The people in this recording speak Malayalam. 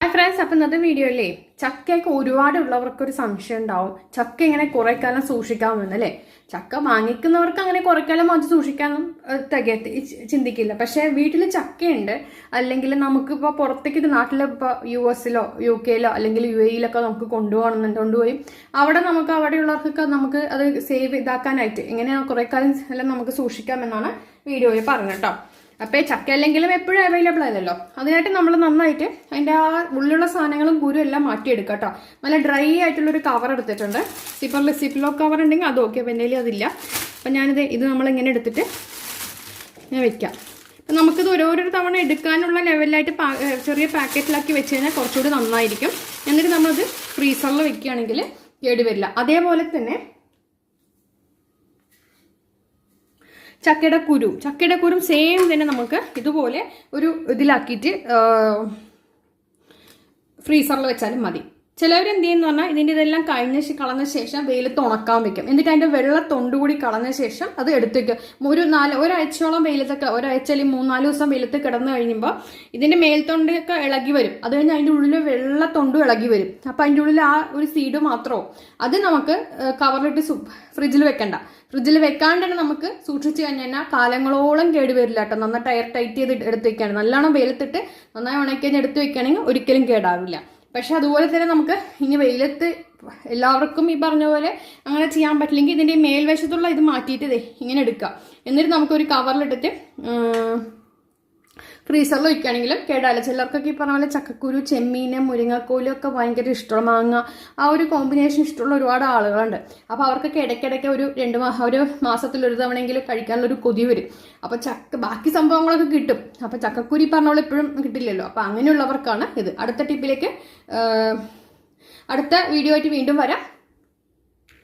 ഹായ് ഫ്രണ്ട്സ്, അപ്പം ഇന്നത്തെ വീഡിയോയിലേ ചക്കയൊക്കെ ഒരുപാടുള്ളവർക്കൊരു സംശയം ഉണ്ടാവും. ചക്ക ഇങ്ങനെ കുറെ കാലം സൂക്ഷിക്കാമെന്നല്ലേ. ചക്ക വാങ്ങിക്കുന്നവർക്ക് അങ്ങനെ കുറെ കാലം അത് സൂക്ഷിക്കാനും ചിന്തിക്കില്ല. പക്ഷെ വീട്ടിൽ ചക്കയുണ്ട്, അല്ലെങ്കിൽ നമുക്കിപ്പോൾ പുറത്തേക്ക് നാട്ടിലിപ്പോൾ US-ലോ UK-ലോ അല്ലെങ്കിൽ UAE-ലൊക്കെ നമുക്ക് കൊണ്ടുപോയി അവിടെ അവിടെയുള്ളവർക്കൊക്കെ നമുക്ക് അത് സേവ് ഇതാക്കാനായിട്ട് എങ്ങനെയാണ് കുറെ കാലം എല്ലാം നമുക്ക് സൂക്ഷിക്കാമെന്നാണ് വീഡിയോയിൽ പറഞ്ഞത് കേട്ടോ. അപ്പോൾ ചക്ക അല്ലെങ്കിലും എപ്പോഴും അവൈലബിൾ അല്ലല്ലോ. അതിനായിട്ട് നമ്മൾ നന്നായിട്ട് അതിൻ്റെ ആ ഉള്ളിലുള്ള സാധനങ്ങളും കുരു എല്ലാം മാറ്റിയെടുക്കുക കേട്ടോ. നല്ല ഡ്രൈ ആയിട്ടുള്ളൊരു കവർ എടുത്തിട്ടുണ്ട്. സിപ്ലോ കവർ ഉണ്ടെങ്കിൽ അത് ഓക്കെ. അപ്പം എൻ്റെ അതില്ല. അപ്പം ഇത് നമ്മളിങ്ങനെ എടുത്തിട്ട് ഞാൻ വെക്കാം. അപ്പം നമുക്കിത് ഓരോരോ തവണ എടുക്കാനുള്ള ലെവലിലായിട്ട് ചെറിയ പാക്കറ്റിലാക്കി വെച്ച് കഴിഞ്ഞാൽ കുറച്ചുകൂടി നന്നായിരിക്കും. എന്നിട്ട് നമ്മളത് ഫ്രീസറിൽ വെക്കുകയാണെങ്കിൽ കേടുവരില്ല. അതേപോലെ തന്നെ ചക്കയുടെ കുരും സെയിം തന്നെ നമുക്ക് ഇതുപോലെ ഒരു ഇതിലാക്കിയിട്ട് ഫ്രീസറിൽ വെച്ചാലും മതി. ചിലവർ എന്ത് ചെയ്യുന്ന പറഞ്ഞാൽ ഇതെല്ലാം കളഞ്ഞ ശേഷം വെയിലത്ത് ഉണക്കാൻ വെക്കും. എന്നിട്ട് അതിൻ്റെ വെള്ള തൊണ്ടുകൂടി കളഞ്ഞ ശേഷം അത് എടുത്ത് വെക്കും. ഒരാഴ്ചയോളം ഒരാഴ്ച അല്ലെങ്കിൽ 3-4 ദിവസം വെയിലത്ത് കിടന്നു കഴിയുമ്പോൾ ഇതിൻ്റെ മേൽത്തൊണ്ടൊക്കെ ഇളകി വരും. അത് കഴിഞ്ഞ് അതിൻ്റെ ഉള്ളിൽ വെള്ള തൊണ്ടും ഇളകി വരും. അപ്പം അതിൻ്റെ ഉള്ളിൽ ആ ഒരു സീഡ് മാത്രമോ അത് നമുക്ക് കവറിലിട്ട് ഫ്രിഡ്ജിൽ വെക്കണ്ട. ഫ്രിഡ്ജിൽ വെക്കാണ്ട് തന്നെ നമുക്ക് സൂക്ഷിച്ച് കഴിഞ്ഞാൽ കാലങ്ങളോളം കേടുവരില്ല കേട്ടോ. നന്നായിട്ട് എയർ ടൈറ്റ് ചെയ്ത് എടുത്ത് വെക്കുകയാണ്. നല്ലോണം വെയിലത്തിട്ട് നന്നായി ഉണക്കി എടുത്ത് വെക്കുകയാണെങ്കിൽ ഒരിക്കലും കേടാവില്ല. പക്ഷെ അതുപോലെ തന്നെ നമുക്ക് ഇനി വെയിലത്ത് എല്ലാവർക്കും ഈ പറഞ്ഞ പോലെ അങ്ങനെ ചെയ്യാൻ പറ്റില്ലെങ്കിൽ ഇതിൻ്റെ മേൽവശത്തുള്ള ഇത് മാറ്റിയിട്ട് ഇങ്ങനെ എടുക്കുക. എന്നിട്ട് നമുക്കൊരു കവറിലിട്ടിട്ട് ഫ്രീസറിൽ വയ്ക്കുകയാണെങ്കിലും കേടാവില്ല. ചിലർക്കൊക്കെ ഈ പറഞ്ഞ പോലെ ചക്കക്കുരു, ചെമ്മീന്, മുരിങ്ങക്കോലും ഒക്കെ ഭയങ്കര ഇഷ്ടമുള്ള മാങ്ങ, ആ ഒരു കോമ്പിനേഷൻ ഇഷ്ടമുള്ള ഒരുപാട് ആളുകളുണ്ട്. അപ്പോൾ അവർക്കൊക്കെ ഇടയ്ക്കിടയ്ക്ക് ഒരു മാസത്തിലൊരു തവണയെങ്കിലും കഴിക്കാനുള്ളൊരു കൊതി വരും. അപ്പോൾ ബാക്കി സംഭവങ്ങളൊക്കെ കിട്ടും. അപ്പോൾ ചക്കക്കുരു ഈ പറഞ്ഞ പോലെ എപ്പോഴും കിട്ടില്ലല്ലോ. അപ്പോൾ അങ്ങനെയുള്ളവർക്കാണ് ഇത്. അടുത്ത ടിപ്പിലേക്ക് അടുത്ത വീഡിയോ ആയിട്ട് വീണ്ടും വരാം.